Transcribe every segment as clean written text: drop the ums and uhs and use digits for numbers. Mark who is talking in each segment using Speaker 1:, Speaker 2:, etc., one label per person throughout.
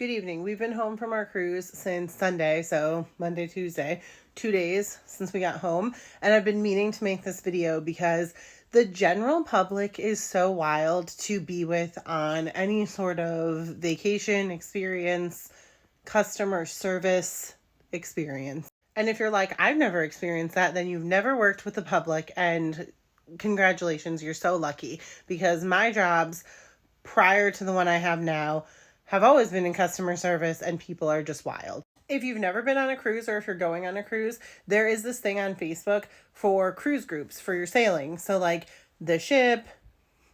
Speaker 1: Good evening. We've been home from our cruise since Sunday, so Monday, Tuesday, 2 days since we got home. And I've been meaning to make this video because the general public is so wild to be with on any sort of vacation experience, customer service experience. And if you're like, I've never experienced that, then you've never worked with the public, and congratulations, you're so lucky, because my jobs prior to the one I have now have always been in customer service, and people are just wild. If you've never been on a cruise, or if you're going on a cruise, there is this thing on Facebook for cruise groups for your sailing. So like the ship,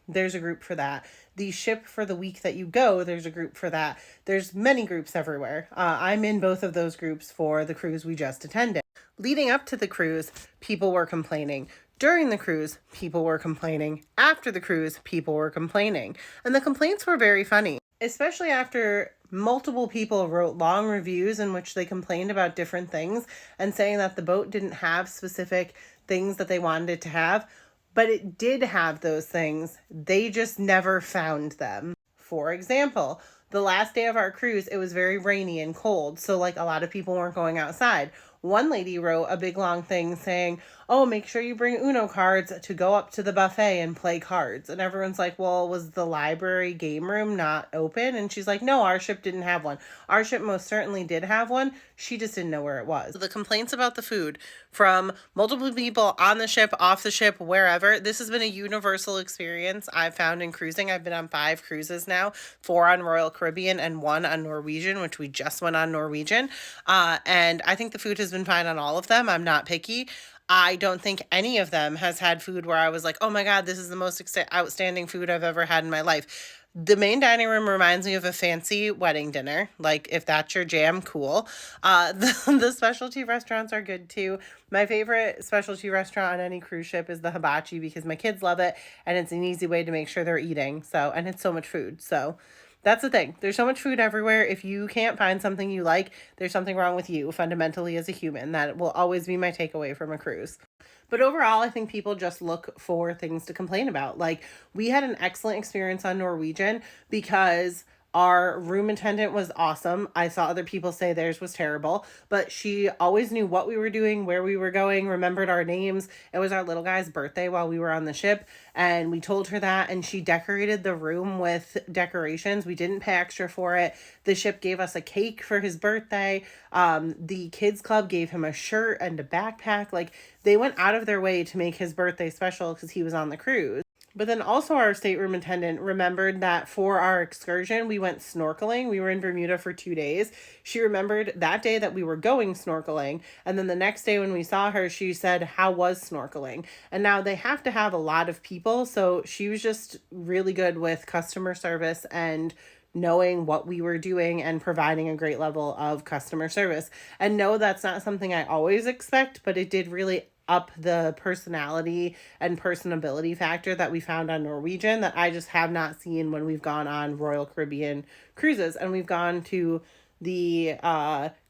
Speaker 1: there's a group for that. The ship for the week that you go, there's a group for that. There's many groups everywhere. I'm in both of those groups for the cruise we just attended. Leading up to the cruise, people were complaining. During the cruise, people were complaining. After the cruise, people were complaining. And the complaints were very funny, especially after multiple people wrote long reviews in which they complained about different things and saying that the boat didn't have specific things that they wanted it to have, but it did have those things. They just never found them. For example, the last day of our cruise, it was very rainy and cold, so like a lot of people weren't going outside. One lady wrote a big long thing saying, oh, make sure you bring Uno cards to go up to the buffet and play cards. And everyone's like, well, was the library game room not open? And she's like, no, our ship didn't have one. Our ship most certainly did have one. She just didn't know where it was. So the complaints about the food from multiple people on the ship, off the ship, wherever, this has been a universal experience I've found in cruising. I've been on 5 cruises now, 4 on Royal Caribbean and 1 on Norwegian, which we just went on Norwegian. And I think the food has been fine on all of them. I'm not picky. I don't think any of them has had food where I was like, oh my God, this is the most outstanding food I've ever had in my life. The main dining room reminds me of a fancy wedding dinner. Like, if that's your jam, cool. The specialty restaurants are good too. My favorite specialty restaurant on any cruise ship is the Hibachi, because my kids love it and it's an easy way to make sure they're eating. So, and it's so much food. So that's the thing. There's so much food everywhere. If you can't find something you like, there's something wrong with you fundamentally as a human. That will always be my takeaway from a cruise. But overall, I think people just look for things to complain about. Like, we had an excellent experience on Norwegian because our room attendant was awesome. I saw other people say theirs was terrible, but she always knew what we were doing, where we were going, remembered our names. It was our little guy's birthday while we were on the ship, and we told her that, and she decorated the room with decorations. We didn't pay extra for it. The ship gave us a cake for his birthday. The kids club gave him a shirt and a backpack. Like, they went out of their way to make his birthday special because he was on the cruise. But then also our stateroom attendant remembered that for our excursion, we went snorkeling. We were in Bermuda for 2 days. She remembered that day that we were going snorkeling. And then the next day when we saw her, she said, how was snorkeling? And now they have to have a lot of people. So she was just really good with customer service and knowing what we were doing and providing a great level of customer service. And no, that's not something I always expect, but it did really up the personality and personability factor that we found on Norwegian that I just have not seen when we've gone on Royal Caribbean cruises. And we've gone to the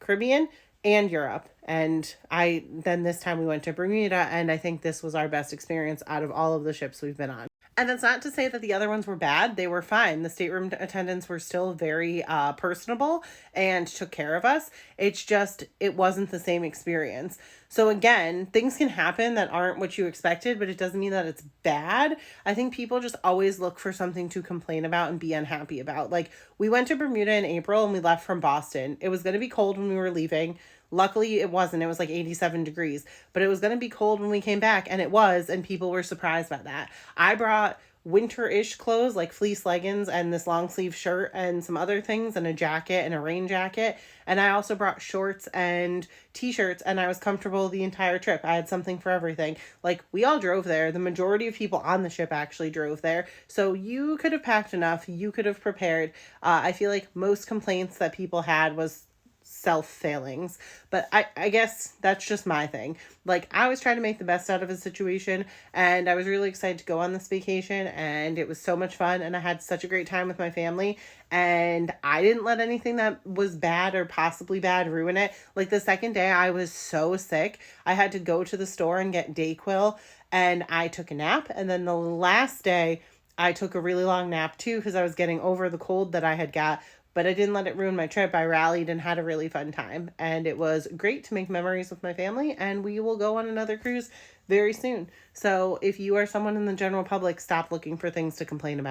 Speaker 1: Caribbean and Europe. And then this time we went to Bermuda, and I think this was our best experience out of all of the ships we've been on. And that's not to say that the other ones were bad. They were fine. The stateroom attendants were still very personable and took care of us. It's just, it wasn't the same experience. So again, things can happen that aren't what you expected, but it doesn't mean that it's bad. I think people just always look for something to complain about and be unhappy about. Like, we went to Bermuda in April and we left from Boston. It was going to be cold when we were leaving. Luckily, it wasn't. It was like 87 degrees, but it was going to be cold when we came back, and it was, and people were surprised by that. I brought winter-ish clothes like fleece leggings and this long sleeve shirt and some other things and a jacket and a rain jacket. And I also brought shorts and t-shirts, and I was comfortable the entire trip. I had something for everything. Like, we all drove there. The majority of people on the ship actually drove there. So you could have packed enough. You could have prepared. I feel like most complaints that people had was self-failings, but I guess that's just my thing. Like, I was trying to make the best out of a situation, and I was really excited to go on this vacation, and it was so much fun, and I had such a great time with my family, and I didn't let anything that was bad or possibly bad ruin it. Like, the second day I was so sick, I had to go to the store and get Dayquil, and I took a nap, and then the last day I took a really long nap too because I was getting over the cold that I had got. but I didn't let it ruin my trip. I rallied and had a really fun time, and it was great to make memories with my family, and we will go on another cruise very soon. So if you are someone in the general public, stop looking for things to complain about.